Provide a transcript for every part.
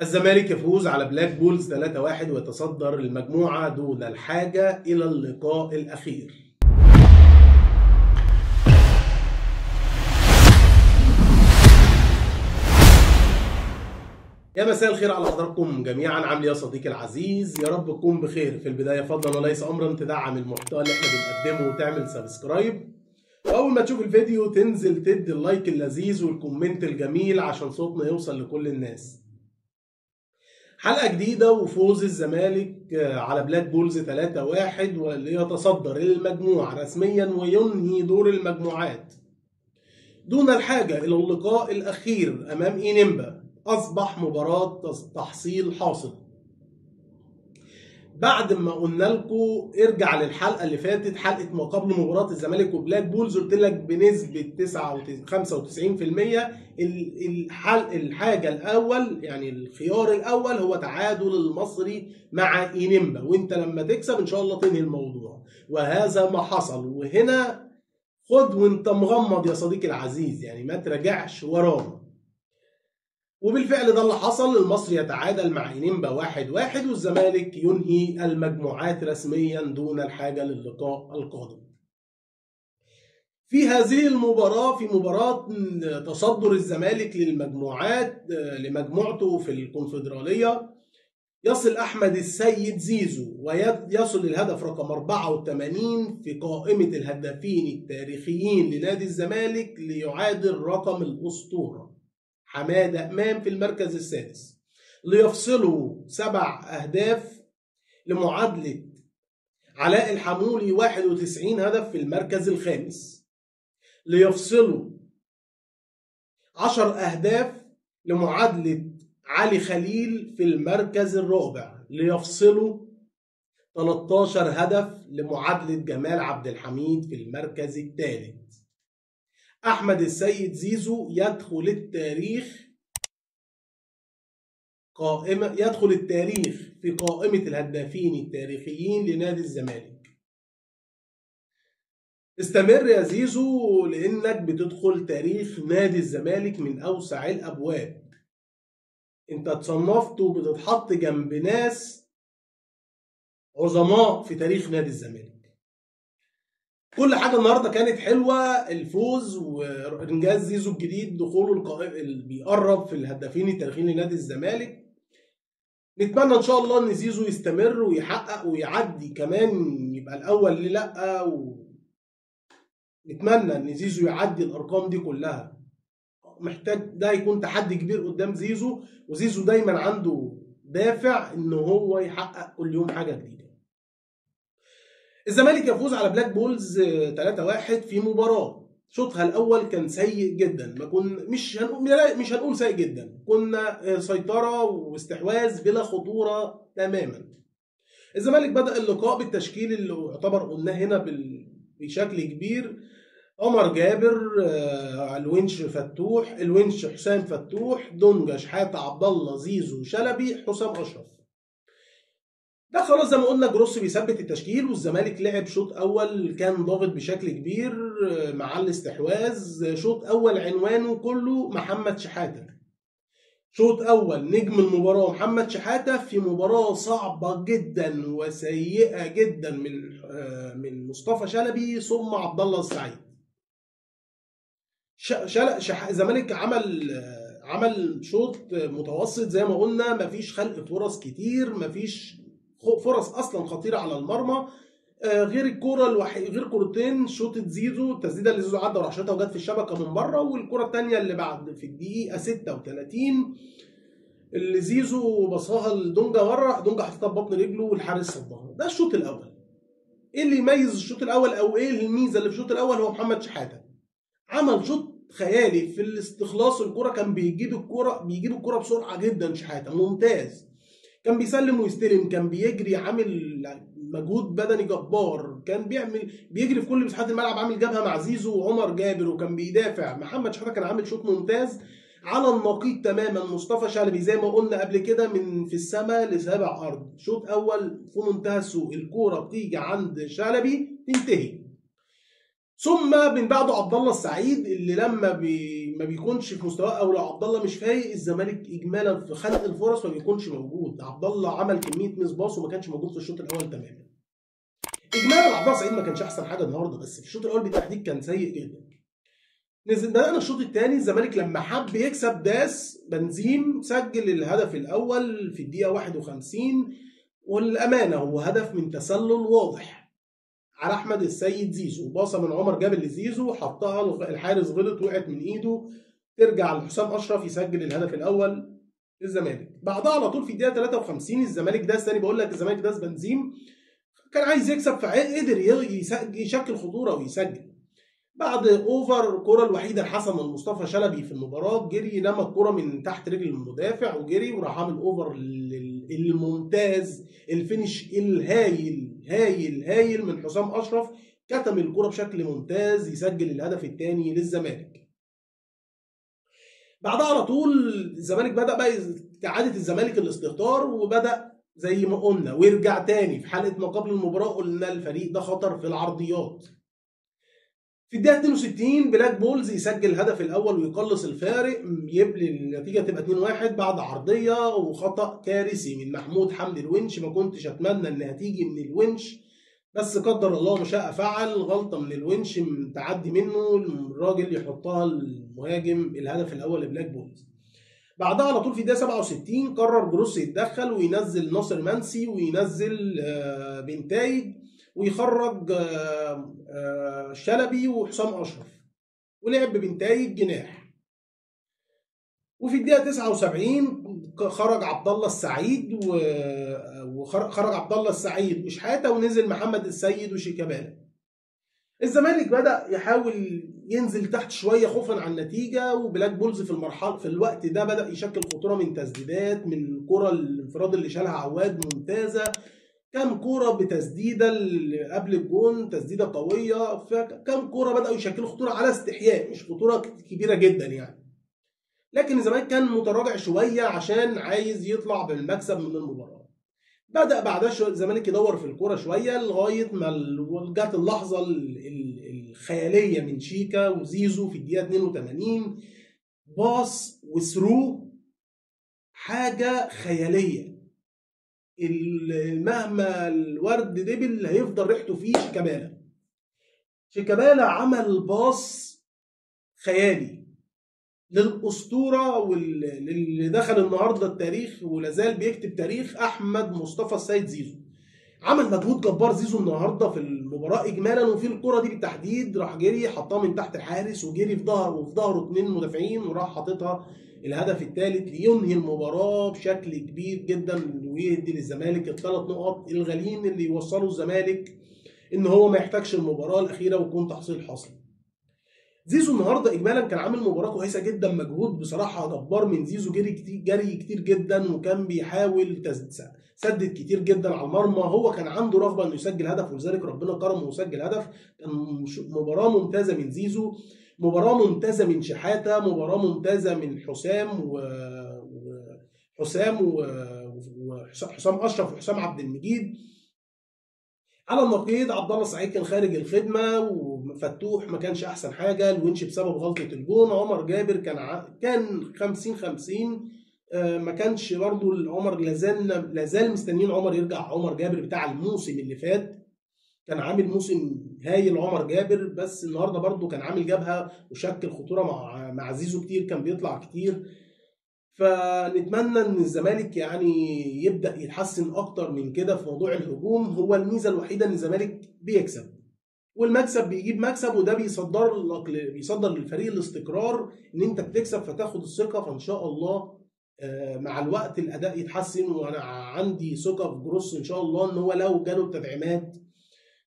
الزمالك يفوز على بلاك بولز 3-1 ويتصدر المجموعة دون الحاجة إلى اللقاء الأخير. يا مساء الخير على حضراتكم جميعا. عامل ايه يا صديقي العزيز؟ يا رب تكون بخير. في البداية فضلا وليس أمرا تدعم المحتوى اللي احنا بنقدمه وتعمل سبسكرايب، وأول ما تشوف الفيديو تنزل تدي اللايك اللذيذ والكومنت الجميل عشان صوتنا يوصل لكل الناس. حلقة جديدة وفوز الزمالك على بلاك بولز 3-1 وليتصدر المجموعة رسميا وينهي دور المجموعات دون الحاجة إلى اللقاء الأخير أمام إنيمبا. أصبح مباراة تحصيل حاصل. بعد ما قلنا لكم ارجع للحلقة اللي فاتت، حلقة ما قبل مباراة الزمالك وبلاك بولز، قلت لك بنسبة 95% الحاجة الأول، يعني الخيار الأول هو تعادل المصري مع إنيمبا، وانت لما تكسب إن شاء الله تنهي الموضوع، وهذا ما حصل. وهنا خد وانت مغمض يا صديقي العزيز، يعني ما تراجعش ورانا. وبالفعل ده اللي حصل. المصري يتعادل مع إنيمبا 1-1 والزمالك ينهي المجموعات رسميا دون الحاجة للقاء القادم. في هذه المباراة، في مباراة تصدر الزمالك للمجموعات لمجموعته في الكونفدرالية، يصل أحمد السيد زيزو ويصل الهدف رقم 84 في قائمة الهدافين التاريخيين لنادي الزمالك، ليعادل رقم الأسطورة حمادة إمام في المركز السادس، ليفصلوا 7 أهداف لمعادلة علاء الحمولي 91 هدف في المركز الخامس، ليفصلوا 10 أهداف لمعادلة علي خليل في المركز الرابع، ليفصلوا 13 هدف لمعادلة جمال عبد الحميد في المركز الثالث. أحمد السيد زيزو يدخل التاريخ في قائمة الهدافين التاريخيين لنادي الزمالك. استمر يا زيزو، لأنك بتدخل تاريخ نادي الزمالك من أوسع الأبواب. أنت اتصنفت وبتتحط جنب ناس عظماء في تاريخ نادي الزمالك. كل حاجة النهاردة كانت حلوة، الفوز وإنجاز زيزو الجديد، دخوله اللي بيقرب في الهدافين التاريخيين لنادي الزمالك. نتمنى إن شاء الله إن زيزو يستمر ويحقق ويعدي كمان، يبقى الأول ليه لأ، نتمنى إن زيزو يعدي الأرقام دي كلها. محتاج ده يكون تحدي كبير قدام زيزو، وزيزو دايما عنده دافع إن هو يحقق كل يوم حاجة جديدة. الزمالك يفوز على بلاك بولز 3-1 في مباراة شوطها الأول كان سيء جدا. مش هنقول سيء جدا، كنا سيطرة واستحواذ بلا خطورة تماما. الزمالك بدأ اللقاء بالتشكيل اللي يعتبر قلناه هنا بشكل كبير: عمر جابر، الونش حسام فتوح، دونجا، شحاتة، عبد الله، زيزو، شلبي، حسام أشرف. ده خلاص زي ما قلنا جروس بيثبت التشكيل. والزمالك لعب شوط اول كان ضاغط بشكل كبير مع الاستحواذ. شوط اول عنوانه كله محمد شحاتة. شوط اول نجم المباراة محمد شحاتة في مباراة صعبة جدا وسيئة جدا من مصطفى شلبي ثم عبد الله السعيد. الزمالك عمل شوط متوسط زي ما قلنا، مفيش خلق فرص كتير، مفيش فرص اصلا خطيره على المرمى، غير الكوره غير كورتين شوطه زيزو، التسديده اللي زيزو عدى وراح شاطها وجت في الشبكه من بره، والكوره الثانيه اللي بعد في الدقيقه 36 اللي زيزو بصاها لدونجا بره، دونجا حطيتها ببطن رجله والحارس صدها. ده الشوط الاول. ايه اللي يميز الشوط الاول او ايه الميزه اللي في الشوط الاول؟ هو محمد شحاته عمل شوط خيالي في الاستخلاص. الكوره كان بيجيب الكوره بسرعه جدا. شحاته ممتاز، كان بيسلم ويستلم، كان بيجري، عامل مجهود بدني جبار، كان بيجري في كل مساحات الملعب، عامل جبهه مع زيزو وعمر جابر، وكان بيدافع. محمد شحاته كان عامل شوط ممتاز على النقيض تماما. مصطفى شلبي زي ما قلنا قبل كده من في السماء لسابع ارض. شوط اول في منتهى السوء، الكوره بتيجي عند شلبي تنتهي. ثم من بعده عبد الله السعيد اللي لما ما بيكونش في مستواه، او لو عبد الله مش فايق الزمالك اجمالا في خلق الفرص ما بيكونش موجود. عبد الله عمل كميه ميس باص وما كانش موجود في الشوط الاول تماما. اجمالا عبد الله السعيد ما كانش احسن حاجه النهارده، بس في الشوط الاول بالتحديد كان سيء جدا. بدأنا الشوط الثاني، الزمالك لما حب يكسب داس بنزيم، سجل الهدف الاول في الدقيقه 51، والامانه هو هدف من تسلل واضح على احمد السيد زيزو، باصه من عمر جابر لزيزو، حطها الحارس غلط وقعت من ايده، ترجع لحسام اشرف يسجل الهدف الاول للزمالك. بعدها على طول في الدقيقه 53 الزمالك داس ثاني، بقول لك الزمالك داس بنزيم، كان عايز يكسب فقدر يشكل خطوره ويسجل. بعد اوفر الكره الوحيده لحسن مصطفى شلبي في المباراه، جري لما الكره من تحت رجل المدافع وجري وراح عامل اوفر الممتاز، الفينش الهايل هايل هايل من حسام اشرف، كتم الكره بشكل ممتاز يسجل الهدف الثاني للزمالك. بعدها على طول الزمالك بدا بقى كعاده الزمالك الاستهتار، وبدا زي ما قلنا ويرجع تاني في حلقه ما قبل المباراه، قلنا الفريق ده خطر في العرضيات. في الدقيقة 62 بلاك بولز يسجل الهدف الأول ويقلص الفارق، يبلي النتيجة تبقى 2-1 بعد عرضية وخطأ كارثي من محمود حمدي الونش. ما كنتش أتمنى إنها تيجي من الونش، بس قدر الله ما شاء فعل، غلطة من الونش تعدي منه الراجل يحطها المهاجم الهدف الأول لبلاك بولز. بعدها على طول في الدقيقة 67 قرر جروس يتدخل وينزل ناصر منسي وينزل بنتايج ويخرج شلبي وحسام اشرف، ولعب ببنتايج جناح. وفي الدقيقه 79 خرج عبد الله السعيد وخرج عبد الله السعيد وشحاته ونزل محمد السيد وشيكابالا. الزمالك بدا يحاول ينزل تحت شويه خوفا عن النتيجه، وبلاك بولز في الوقت ده بدا يشكل خطوره من تسديدات، من كره الانفراد اللي شالها عواد ممتازه، كام كوره بتسديده اللي قبل الجون، تسديده قويه، فكام كوره بداوا يشكلوا خطوره على استحياء، مش خطوره كبيره جدا يعني. لكن الزمالك كان متراجع شويه عشان عايز يطلع بالمكسب من المباراه. بدا بعدها الزمالك يدور في الكوره شويه لغايه ما جت اللحظه الخياليه من شيكا وزيزو في الدقيقه 82، باص وثرو، حاجه خياليه. مهما الورد دبل هيفضل ريحته فيه شيكابالا. شيكابالا عمل باص خيالي للاسطوره واللي دخل النهارده التاريخ ولازال بيكتب تاريخ، احمد مصطفى السيد زيزو. عمل مجهود جبار زيزو النهارده في المباراه اجمالا، وفي الكره دي بالتحديد راح جري حطها من تحت الحارس وجري في ظهره وفي ظهره اثنين مدافعين وراح حاططها الهدف الثالث لينهي المباراه بشكل كبير جدا ويهدي للزمالك الثلاث نقط الغاليين اللي يوصلوا الزمالك ان هو ما يحتاجش المباراه الاخيره ويكون تحصيل حاصل. زيزو النهارده اجمالا كان عامل مباراه كويسه جدا، مجهود بصراحه جبار من زيزو، جري كتير جدا وكان بيحاول سدد كتير جدا على المرمى، هو كان عنده رغبه انه يسجل هدف ولذلك ربنا كرمه وسجل هدف. كان مباراه ممتازه من زيزو، مباراه ممتازه من شحاته، مباراه ممتازه من وحسام اشرف وحسام عبد المجيد. على النقيض عبد الله السعيد كان خارج الخدمه، وفتوح ما كانش احسن حاجه، الونش بسبب غلطه الجون، عمر جابر كان 50-50، ما كانش برضه عمر، لازال مستنيين عمر يرجع. عمر جابر بتاع الموسم اللي فات كان عامل موسم هايل عمر جابر، بس النهارده برضه كان عامل جبهه وشكل خطوره مع زيزو كتير، كان بيطلع كتير. فنتمنى ان الزمالك يعني يبدا يتحسن اكتر من كده في موضوع الهجوم. هو الميزه الوحيده ان الزمالك بيكسب، والمكسب بيجيب مكسب، وده بيصدر للفريق الاستقرار ان انت بتكسب فتاخد الثقه. فان شاء الله مع الوقت الاداء يتحسن، وانا عندي ثقه في جروس ان شاء الله ان هو لو جاله التدعيمات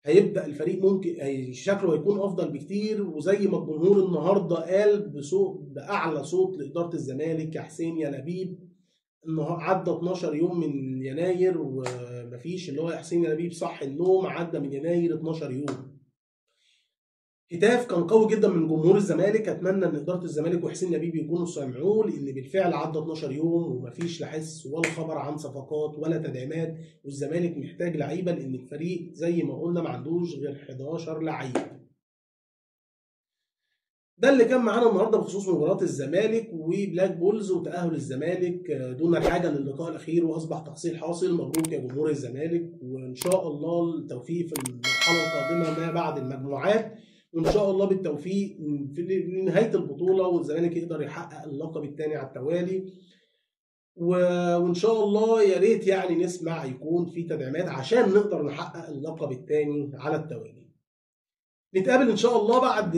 هيبدا الفريق ممكن شكله هيكون افضل بكتير. وزي ما الجمهور النهارده قال باعلى صوت لاداره الزمالك، يا حسين يا لبيب، عدى 12 يوم من يناير ومفيش، اللي هو يا حسين يا لبيب صح النوم، عدى من يناير 12 يوم. هتاف كان قوي جدا من جمهور الزمالك، اتمنى ان اداره الزمالك وحسين لبيب يكونوا سمعوه، لان بالفعل عدى 12 يوم ومفيش لا حس ولا خبر عن صفقات ولا تدعيمات، والزمالك محتاج لعيبه لان الفريق زي ما قلنا ما عندوش غير 11 لعيب. ده اللي كان معانا النهارده بخصوص مباراه الزمالك وبلاك بولز وتاهل الزمالك دون الحاجه للقاء الاخير، واصبح تحصيل حاصل. مبروك يا جمهور الزمالك، وان شاء الله التوفيق في المرحله القادمه ما بعد المجموعات، وان شاء الله بالتوفيق في نهايه البطوله والزمالك يقدر يحقق اللقب الثاني على التوالي. وان شاء الله يا ريت يعني نسمع يكون في تدعيمات عشان نقدر نحقق اللقب الثاني على التوالي. نتقابل ان شاء الله بعد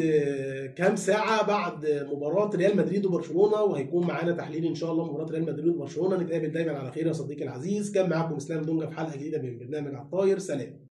كام ساعه بعد مباراه ريال مدريد وبرشلونه، وهيكون معانا تحليل ان شاء الله مباراه ريال مدريد وبرشلونه. نتقابل دايما على خير يا صديقي العزيز. كان معاكم اسلام دونجا في حلقه جديده من برنامج على الطاير. سلام.